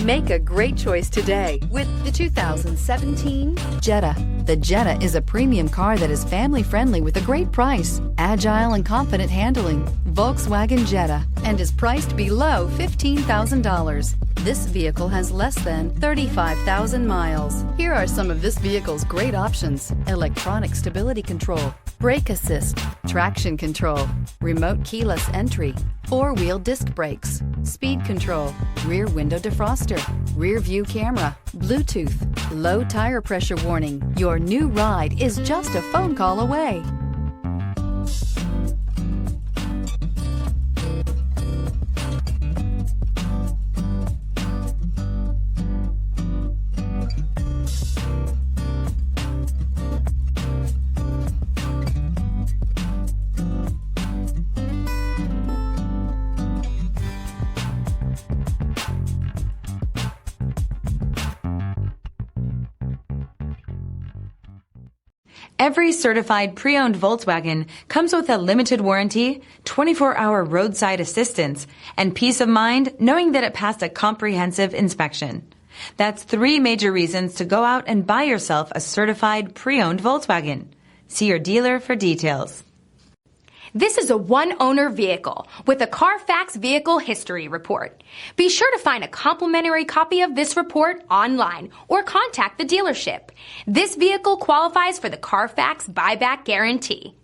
Make a great choice today with the 2017 Jetta. The Jetta is a premium car that is family-friendly with a great price, agile and confident handling. Volkswagen Jetta, and is priced below $15,000. This vehicle has less than 35,000 miles. Here are some of this vehicle's great options: electronic stability control, brake assist, traction control, remote keyless entry, four-wheel disc brakes, speed control, rear window defroster, rear view camera, Bluetooth, low tire pressure warning. Your new ride is just a phone call away. Every certified pre-owned Volkswagen comes with a limited warranty, 24-hour roadside assistance, and peace of mind knowing that it passed a comprehensive inspection. That's 3 major reasons to go out and buy yourself a certified pre-owned Volkswagen. See your dealer for details. This is a one-owner vehicle with a CARFAX Vehicle History Report. Be sure to find a complimentary copy of this report online or contact the dealership. This vehicle qualifies for the CARFAX Buyback Guarantee.